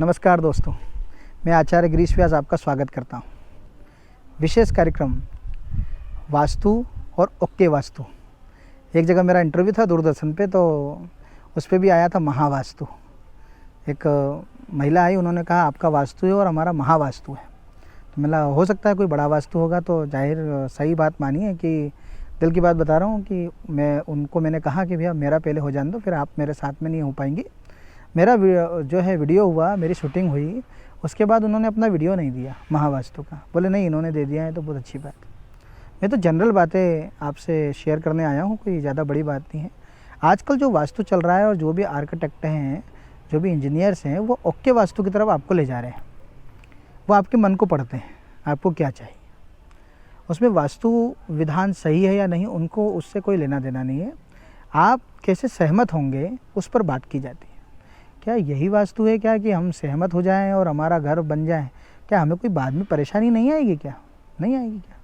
नमस्कार दोस्तों, मैं आचार्य गिरीश व्यास आपका स्वागत करता हूँ। विशेष कार्यक्रम वास्तु और ओके वास्तु। एक जगह मेरा इंटरव्यू था दूरदर्शन पे, तो उस पे भी आया था महावास्तु। एक महिला आई, उन्होंने कहा आपका वास्तु है और हमारा महावास्तु है। तो मैंने हो सकता है कोई बड़ा वास्तु होगा, तो जाहिर सही बात मानी है कि दिल की बात बता रहा हूँ कि मैंने कहा कि भैया मेरा पहले हो जाने दो, फिर आप मेरे साथ में नहीं हो पाएंगी। मेरा जो है वीडियो हुआ, मेरी शूटिंग हुई, उसके बाद उन्होंने अपना वीडियो नहीं दिया महावास्तु का। बोले नहीं, इन्होंने दे दिया है तो बहुत अच्छी बात। मैं तो जनरल बातें आपसे शेयर करने आया हूँ, कोई ज़्यादा बड़ी बात नहीं है। आजकल जो वास्तु चल रहा है और जो भी आर्किटेक्ट हैं, जो भी इंजीनियर्स हैं, वो ओके वास्तु की तरफ आपको ले जा रहे हैं। वो आपके मन को पढ़ते हैं, आपको क्या चाहिए, उसमें वास्तु विधान सही है या नहीं, उनको उससे कोई लेना देना नहीं है। आप कैसे सहमत होंगे उस पर बात की जाती है। क्या यही वास्तु है क्या कि हम सहमत हो जाएं और हमारा घर बन जाए? क्या हमें कोई बाद में परेशानी नहीं आएगी? क्या नहीं आएगी? क्या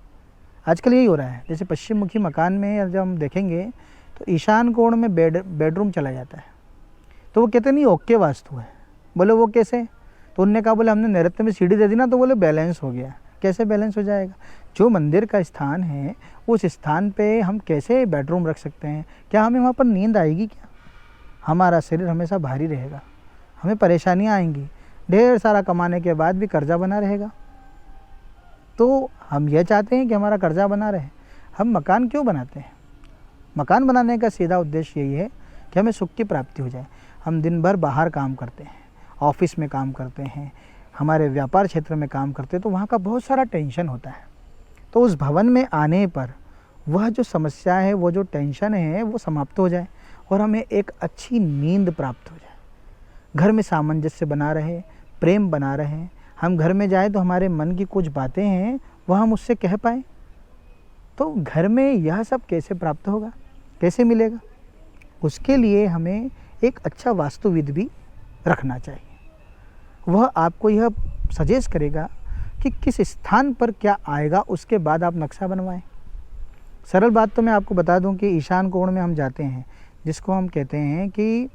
आजकल यही हो रहा है। जैसे पश्चिम मुखी मकान में जब हम देखेंगे तो ईशान कोण में बेडरूम चला जाता है, तो वो कहते नहीं ओके वास्तु है। बोले वो कैसे? तो उनने कहा बोले हमने नैऋत्य में सीढ़ी दे दी ना, तो बोले बैलेंस हो गया। कैसे बैलेंस हो जाएगा? जो मंदिर का स्थान है उस स्थान पे हम कैसे बेडरूम रख सकते हैं? क्या हमें वहाँ पर नींद आएगी? क्या हमारा शरीर हमेशा भारी रहेगा, हमें परेशानियाँ आएंगी, ढेर सारा कमाने के बाद भी कर्जा बना रहेगा। तो हम यह चाहते हैं कि हमारा कर्जा बना रहे। हम मकान क्यों बनाते हैं? मकान बनाने का सीधा उद्देश्य यही है कि हमें सुख की प्राप्ति हो जाए। हम दिन भर बाहर काम करते हैं, ऑफिस में काम करते हैं, हमारे व्यापार क्षेत्र में काम करते हैं, तो वहाँ का बहुत सारा टेंशन होता है। तो उस भवन में आने पर वह जो समस्या है, वो जो टेंशन है, वो समाप्त हो जाए और हमें एक अच्छी नींद प्राप्त हो जाए। घर में सामंजस्य बना रहे, प्रेम बना रहे। हम घर में जाए तो हमारे मन की कुछ बातें हैं वह हम उससे कह पाएँ। तो घर में यह सब कैसे प्राप्त होगा, कैसे मिलेगा? उसके लिए हमें एक अच्छा वास्तुविद भी रखना चाहिए। वह आपको यह सजेस्ट करेगा कि किस स्थान पर क्या आएगा, उसके बाद आप नक्शा बनवाएं। सरल बात तो मैं आपको बता दूं कि ईशान कोण में हम जाते हैं, जिसको हम कहते हैं कि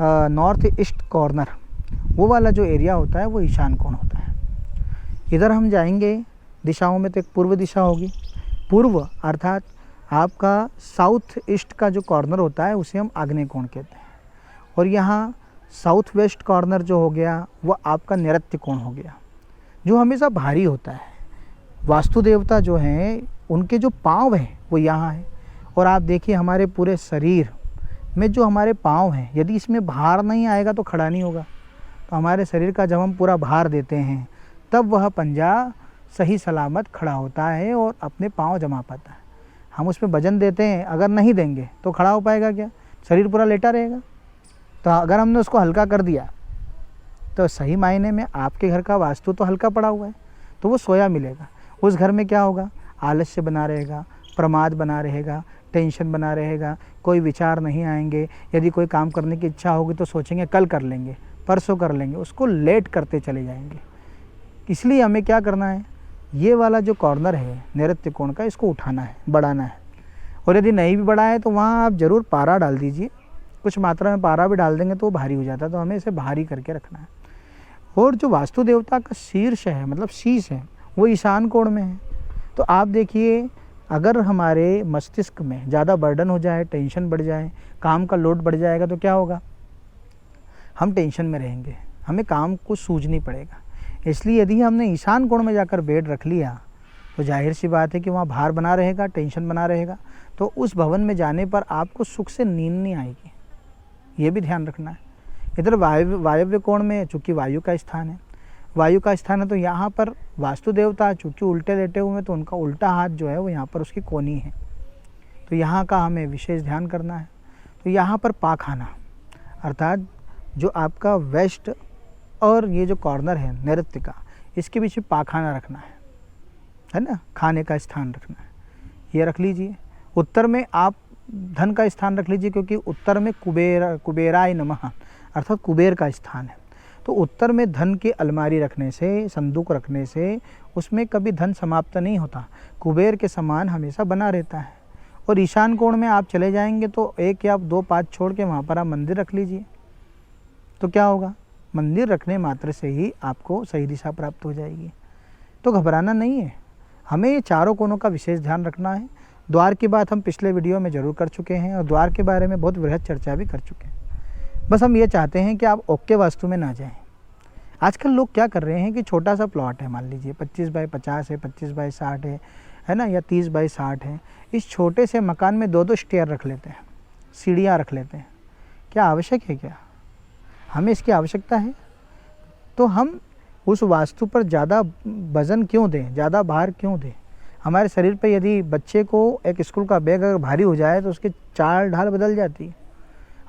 नॉर्थ ईस्ट कॉर्नर, वो वाला जो एरिया होता है वो ईशान कोण होता है। इधर हम जाएंगे दिशाओं में तो एक पूर्व दिशा होगी। पूर्व अर्थात आपका साउथ ईस्ट का जो कॉर्नर होता है उसे हम आग्नेय कोण कहते हैं। और यहाँ साउथ वेस्ट कॉर्नर जो हो गया वो आपका नैऋत्य कोण हो गया, जो हमेशा भारी होता है। वास्तु देवता जो हैं उनके जो पाँव हैं वो यहाँ है। और आप देखिए हमारे पूरे शरीर में जो हमारे पाँव हैं, यदि इसमें भार नहीं आएगा तो खड़ा नहीं होगा। तो हमारे शरीर का जब हम पूरा भार देते हैं तब वह पंजा सही सलामत खड़ा होता है और अपने पाँव जमा पाता है। हम उसमें वजन देते हैं, अगर नहीं देंगे तो खड़ा हो पाएगा क्या? शरीर पूरा लेटा रहेगा। तो अगर हमने उसको हल्का कर दिया तो सही मायने में आपके घर का वास्तु तो हल्का पड़ा हुआ है, तो वो सोया मिलेगा। उस घर में क्या होगा? आलस्य बना रहेगा, प्रमाद बना रहेगा, टेंशन बना रहेगा, कोई विचार नहीं आएंगे। यदि कोई काम करने की इच्छा होगी तो सोचेंगे कल कर लेंगे, परसों कर लेंगे, उसको लेट करते चले जाएंगे। इसलिए हमें क्या करना है? ये वाला जो कॉर्नर है नैऋत्य कोण का, इसको उठाना है, बढ़ाना है। और यदि नहीं भी बढ़ा है तो वहाँ आप ज़रूर पारा डाल दीजिए। कुछ मात्रा में पारा भी डाल देंगे तो वो भारी हो जाता है, तो हमें इसे भारी करके रखना है। और जो वास्तु देवता का शीर्ष है, मतलब शीश है, वो ईशान कोण में है। तो आप देखिए, अगर हमारे मस्तिष्क में ज़्यादा बर्डन हो जाए, टेंशन बढ़ जाए, काम का लोड बढ़ जाएगा तो क्या होगा? हम टेंशन में रहेंगे, हमें काम को सूझ नहीं पड़ेगा। इसलिए यदि हमने ईशान कोण में जाकर बेड रख लिया तो जाहिर सी बात है कि वहाँ भार बना रहेगा, टेंशन बना रहेगा। तो उस भवन में जाने पर आपको सुख से नींद नहीं आएगी, ये भी ध्यान रखना है। इधर वायव्य कोण में, चूँकि वायु का स्थान है, तो यहाँ पर वास्तु देवता चूँकि उल्टे लेटे हुए हैं, तो उनका उल्टा हाथ जो है वो यहाँ पर उसकी कोनी है। तो यहाँ का हमें विशेष ध्यान करना है। तो यहाँ पर पाखाना अर्थात जो आपका वेस्ट और ये जो कॉर्नर है नैऋत्य का, इसके बीच में पाखाना रखना है ना, खाने का स्थान रखना है, ये रख लीजिए। उत्तर में आप धन का स्थान रख लीजिए, क्योंकि उत्तर में कुबेराय नमः अर्थात कुबेर का स्थान है। तो उत्तर में धन की अलमारी रखने से, संदूक रखने से उसमें कभी धन समाप्त नहीं होता, कुबेर के समान हमेशा बना रहता है। और ईशान कोण में आप चले जाएंगे तो एक या दो पात छोड़ के वहाँ पर आप मंदिर रख लीजिए, तो क्या होगा? मंदिर रखने मात्र से ही आपको सही दिशा प्राप्त हो जाएगी। तो घबराना नहीं है, हमें ये चारों कोनों का विशेष ध्यान रखना है। द्वार की बात हम पिछले वीडियो में ज़रूर कर चुके हैं और द्वार के बारे में बहुत वृहद चर्चा भी कर चुके हैं। बस हम ये चाहते हैं कि आप ओके वास्तु में ना जाएं। आजकल लोग क्या कर रहे हैं कि छोटा सा प्लॉट है, मान लीजिए 25 बाई 50 है, 25 बाई 60 है ना, या 30 बाई 60 है। इस छोटे से मकान में 2-2 स्टेयर रख लेते हैं, सीढ़ियाँ रख लेते हैं। क्या आवश्यक है? क्या हमें इसकी आवश्यकता है? तो हम उस वास्तु पर ज़्यादा वज़न क्यों दें, ज़्यादा भार क्यों दें? हमारे शरीर पे यदि बच्चे को एक स्कूल का बैग अगर भारी हो जाए तो उसकी चाल ढाल बदल जाती है,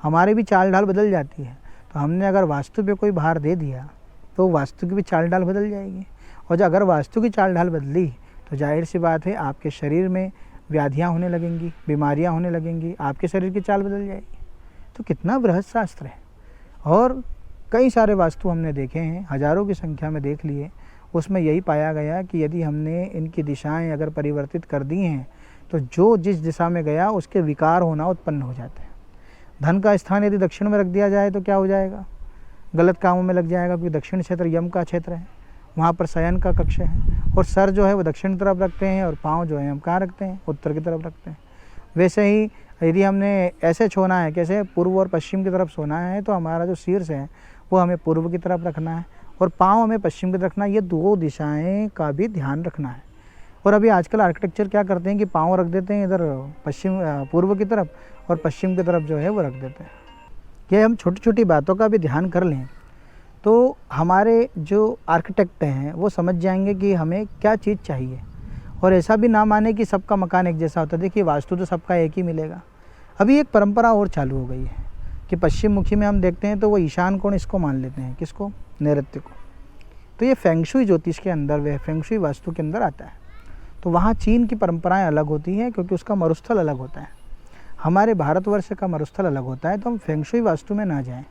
हमारी भी चाल ढाल बदल जाती है। तो हमने अगर वास्तु पे कोई भार दे दिया तो वास्तु की भी चाल ढाल बदल जाएगी, और जब अगर वास्तु की चाल ढाल बदली तो जाहिर सी बात है आपके शरीर में व्याधियाँ होने लगेंगी, बीमारियाँ होने लगेंगी, आपके शरीर की चाल बदल जाएगी। तो कितना बृहद शास्त्र है। और कई सारे वास्तु हमने देखे हैं, हज़ारों की संख्या में देख लिए, उसमें यही पाया गया कि यदि हमने इनकी दिशाएं अगर परिवर्तित कर दी हैं तो जो जिस दिशा में गया उसके विकार होना उत्पन्न हो जाते हैं। धन का स्थान यदि दक्षिण में रख दिया जाए तो क्या हो जाएगा? गलत कामों में लग जाएगा, क्योंकि दक्षिण क्षेत्र यम का क्षेत्र है, वहाँ पर शयन का कक्ष है, और सर जो है वो दक्षिण तरफ रखते हैं और पाँव जो है हम कहाँ रखते हैं? उत्तर की तरफ रखते हैं। वैसे ही यदि हमने ऐसे सोना है, कैसे पूर्व और पश्चिम की तरफ सोना है, तो हमारा जो शीर्ष है वो हमें पूर्व की तरफ रखना है और पाँव हमें पश्चिम की तरफ रखना है। ये 2 दिशाएं का भी ध्यान रखना है। और अभी आजकल आर्किटेक्चर क्या करते हैं कि पाँव रख देते हैं इधर पूर्व की तरफ और पश्चिम की तरफ जो है वो रख देते हैं। ये हम छोटी छोटी बातों का भी ध्यान कर लें तो हमारे जो आर्किटेक्ट हैं वो समझ जाएंगे कि हमें क्या चीज़ चाहिए। और ऐसा भी ना माने कि सबका मकान एक जैसा होता है। देखिए वास्तु तो सबका एक ही मिलेगा। अभी एक परंपरा और चालू हो गई है कि पश्चिम मुखी में हम देखते हैं तो वो ईशान कोण इसको मान लेते हैं, किसको? नैऋत्य को। तो ये फेंगशुई ज्योतिष के अंदर, वह फेंगशुई वास्तु के अंदर आता है। तो वहाँ चीन की परंपराएं अलग होती हैं क्योंकि उसका मरुस्थल अलग होता है, हमारे भारतवर्ष का मरुस्थल अलग होता है। तो हम फेंगशुई वास्तु में ना जाएं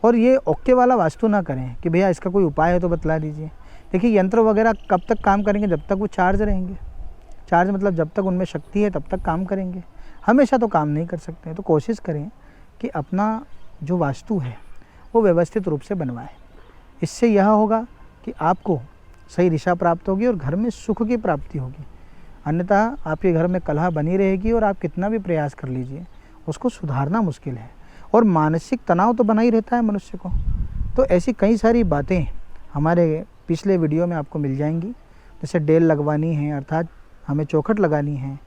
और ये ओके वाला वास्तु ना करें कि भैया इसका कोई उपाय है तो बतला दीजिए। देखिए यंत्र वगैरह कब तक काम करेंगे? जब तक वो चार्ज रहेंगे। चार्ज मतलब जब तक उनमें शक्ति है तब तक काम करेंगे, हमेशा तो काम नहीं कर सकते। तो कोशिश करें कि अपना जो वास्तु है वो व्यवस्थित रूप से बनवाएं। इससे यह होगा कि आपको सही दिशा प्राप्त होगी और घर में सुख की प्राप्ति होगी। अन्यथा आपके घर में कलह बनी रहेगी और आप कितना भी प्रयास कर लीजिए उसको सुधारना मुश्किल है। और मानसिक तनाव तो बना ही रहता है मनुष्य को। तो ऐसी कई सारी बातें हमारे पिछले वीडियो में आपको मिल जाएंगी। जैसे डेल लगवानी है, अर्थात हमें चौखट लगानी है,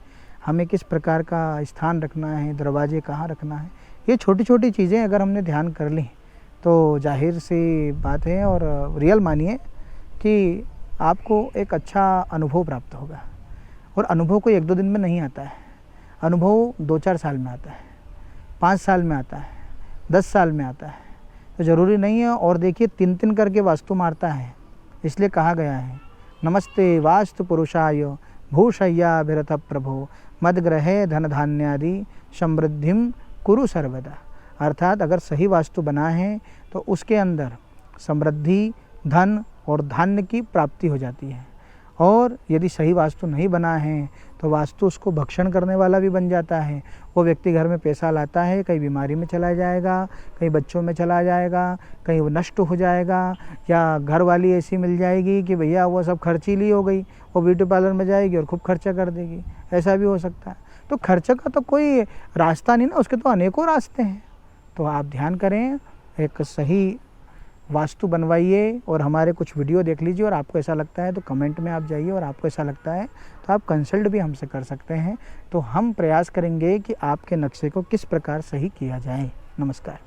हमें किस प्रकार का स्थान रखना है, दरवाजे कहाँ रखना है। ये छोटी छोटी चीज़ें अगर हमने ध्यान कर ली तो जाहिर सी बात है और रियल मानिए कि आपको एक अच्छा अनुभव प्राप्त होगा। और अनुभव कोई 1-2 दिन में नहीं आता है, अनुभव 2-4 साल में आता है, 5 साल में आता है, 10 साल में आता है। तो ज़रूरी नहीं है। और देखिए 3-3 करके वास्तु मारता है, इसलिए कहा गया है नमस्ते वास्तु पुरुषाय भूषय्याभिरथ प्रभो मद्ग्रहे धन धान्यादि समृद्धिम कुरु सर्वदा। अर्थात अगर सही वास्तु बना है तो उसके अंदर समृद्धि, धन और धान्य की प्राप्ति हो जाती है। और यदि सही वास्तु नहीं बना है तो वास्तु उसको भक्षण करने वाला भी बन जाता है। वो व्यक्ति घर में पैसा लाता है, कहीं बीमारी में चला जाएगा, कहीं बच्चों में चला जाएगा, कहीं वो नष्ट हो जाएगा, या घर वाली ऐसी मिल जाएगी कि भैया वो सब खर्चीली हो गई, वो ब्यूटी पार्लर में जाएगी और खूब खर्चा कर देगी। ऐसा भी हो सकता है। तो खर्चे का तो कोई रास्ता नहीं ना, उसके तो अनेकों रास्ते हैं। तो आप ध्यान करें, एक सही वास्तु बनवाइए और हमारे कुछ वीडियो देख लीजिए। और आपको ऐसा लगता है तो कमेंट में आप जाइए, और आपको ऐसा लगता है तो आप कंसल्ट भी हमसे कर सकते हैं। तो हम प्रयास करेंगे कि आपके नक्शे को किस प्रकार सही किया जाए। नमस्कार।